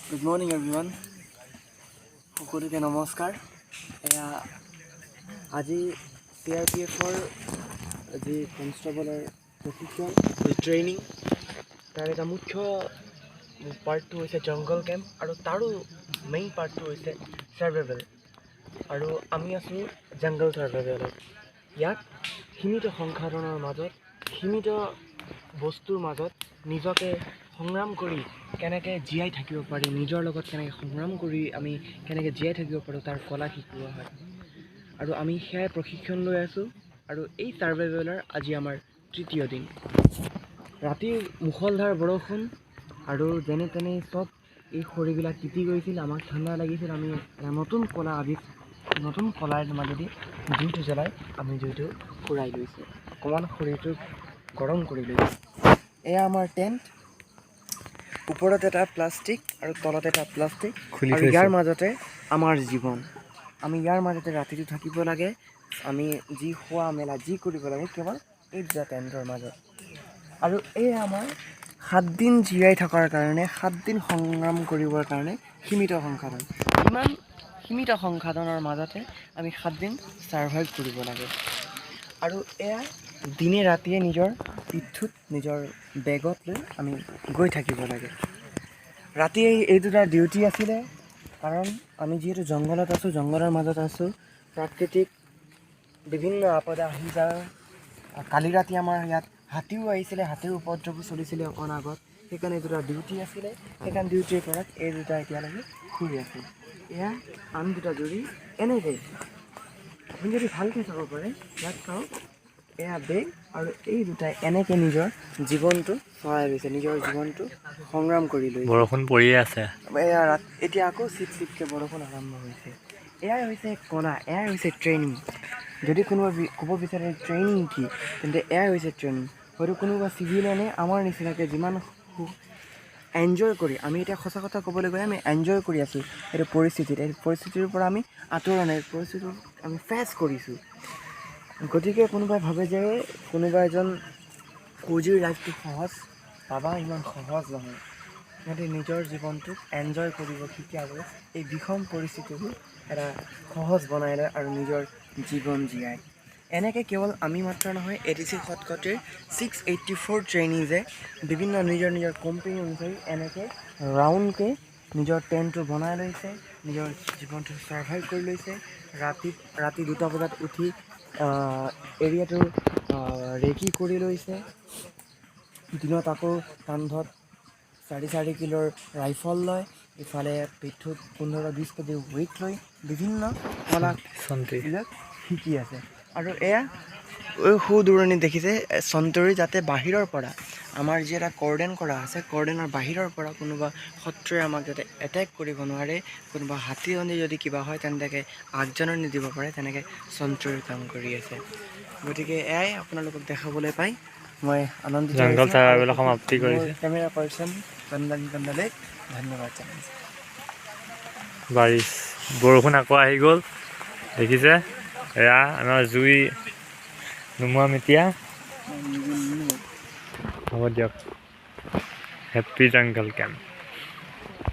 Good morning everyone. সকলোকে নমস্কাৰ। আজি CRPFৰ যি কনষ্টেবলৰ প্ৰশিক্ষণ ট্ৰেইনিং তাৰ এটা মুখ্য পাৰ্টটো হৈছে জংগল কেম্প আৰু তাৰো মেইন পাৰ্টটো হৈছে সাৰ্ভাইভেল। আৰু আমি আছোঁ জংগল সাৰ্ভাইভেলত। ইয়াত সীমিত সংসাধনৰ মাজত সীমিত বস্তুৰ মাজত নিজকে সংগ্ৰাম কৰি কেনেকৈ জীয়াই থাকিব পাৰি, নিজৰ লগত কেনেকৈ সংগ্ৰাম কৰি আমি কেনেকৈ জীয়াই থাকিব পাৰোঁ তাৰ কলা শিকোৱা হয়। আৰু আমি সেয়াই প্ৰশিক্ষণ লৈ আছোঁ। আৰু এই ছাৰ্ভাইভেলৰ আজি আমাৰ তৃতীয় দিন। ৰাতিৰ মুষলধাৰ বৰষুণ আৰু যেনে তেনে চব এই খৰিবিলাক তিতি গৈছিল, আমাক ঠাণ্ডা লাগিছিল। আমি এটা নতুন কলাৰ মাজেদি জুইটো জ্বলাই আমি জুইটো ফুৰাই লৈছোঁ, অকণমান খৰিটো গৰম কৰি লৈছোঁ। এয়া আমাৰ টেণ্ট, ওপৰত এটা প্লাষ্টিক আৰু তলত এটা প্লাষ্টিক, আৰু ইয়াৰ মাজতে আমাৰ জীৱন। আমি ইয়াৰ মাজতে ৰাতিটো থাকিব লাগে। আমি যি খোৱা মেলা যি কৰিব লাগে কেৱল এই দুটা টেণ্টৰ মাজত। আৰু এই আমাৰ 7 দিন জীয়াই থকাৰ কাৰণে, 7 দিন সংগ্ৰাম কৰিবৰ কাৰণে সীমিত সংসাধন। ইমান সীমিত সংসাধনৰ মাজতে আমি 7 দিন ছাৰ্ভাইভ কৰিব লাগে। আৰু এয়া দিনে ৰাতিয়ে নিজৰ পিঠিত নিজৰ বেগত লৈ আমি গৈ থাকিব লাগে। ৰাতি এই দুটা ডিউটি আছিলে, কাৰণ আমি যিহেতু জংঘলত আছোঁ, জংঘলৰ মাজত আছোঁ, প্ৰাকৃতিক বিভিন্ন আপদে আহি যায়। কালি ৰাতি আমাৰ ইয়াত হাতীও আহিছিলে, হাতীৰ উপদ্ৰৱো চলিছিলে অকণ আগত। সেইকাৰণে এই দুটা ডিউটি আছিলে। সেইকাৰণে ডিউটিৰ পৰা এই দুটা এতিয়ালৈকে শুই আছে। এয়া আন দুটা জুৰি এনেকৈ আপুনি যদি ভালকৈ চাব পাৰে, ইয়াত চাওক, এয়া বেগ আৰু এই দুটাই এনেকৈ নিজৰ জীৱনটো চলাই লৈছে, নিজৰ জীৱনটো সংগ্ৰাম কৰি লৈছে। বৰষুণ পৰিয়ে আছে। এয়া এতিয়া আকৌ চিপকৈ বৰষুণ আৰম্ভ হৈছে। এয়াই হৈছে কলা, এয়াই হৈছে ট্ৰেইনিং। যদি কোনোবা ক'ব বিচাৰে ট্ৰেইনিং কি, তেন্তে এয়াই হৈছে ট্ৰেইনিং। হয়তো কোনোবা চিভিলিয়ানে আমাৰ নিচিনাকৈ যিমান এনজয় কৰি, আমি এতিয়া সঁচা কথা ক'বলৈ গ'লে আমি এনজয় কৰি আছোঁ এইটো পৰিস্থিতিত। এই পৰিস্থিতিৰ পৰা আমি আঁতৰা নাই, পৰিস্থিতিটো আমি ফেচ কৰিছোঁ। গতিকে কোনোবাই ভাবে যে কোনোবা এজন ফৌজিৰ লাইফটো সহজ, পাবা, ইমান সহজ নহয়। সিহঁতে নিজৰ জীৱনটোক এনজয় কৰিব শিকে আৰু এই বিষম পৰিস্থিতিবোৰ এটা সহজ বনাই লয় আৰু নিজৰ জীৱন জীয়াই। এনেকৈ কেৱল আমি মাত্ৰ নহয়, ATC শতকটিৰ 684 ট্ৰেইনিজে বিভিন্ন নিজৰ নিজৰ কোম্পানী অনুসৰি এনেকৈ ৰাউণ্ডকৈ নিজৰ টেণ্টটো বনাই লৈছে, নিজৰ জীৱনটো ছাৰ্ভাইভ কৰি লৈছে। ৰাতি 2টা বজাত উঠি এৰিয়াটো ৰেকি কৰি লৈছে। দিনত আকৌ কান্ধত 4.5 কিলোৰ ৰাইফল লয়, ইফালে পিঠুত 15-20 কেজি ৱেইট লৈ বিভিন্ন কলা শিকি আছে। আৰু এয়া সুদূৰণিত দেখিছে চন্তৰী, যাতে বাহিৰৰ পৰা আমাৰ যি এটা কৰ্ডেন কৰা আছে, কৰ্ডেনৰ বাহিৰৰ পৰা কোনোবা শত্ৰুৱে আমাক যাতে এটেক কৰিব নোৱাৰে, কোনোবা হাতীজনী যদি কিবা হয় তেন্তে আগজাননী দিব পাৰে, তেনেকৈ চন্তৰীৰ কাম কৰি আছে। গতিকে এয়াই আপোনালোকক দেখাবলৈ পাই মই আনন্দিত জংঘল ছাৰ্ভাইভেল সমাপ্তি কৰিছে। কেমেৰা পাৰ্চন কন্দলেক ধন্যবাদ জনাইছোঁ। বাৰিছ বৰষুণ আকৌ আহি গ'ল, দেখিছে। এয়া আমাৰ জুই নুমুৱা মিতিয়া। হ'ব দিয়ক। হেপ্পী জংঘল কেম্প।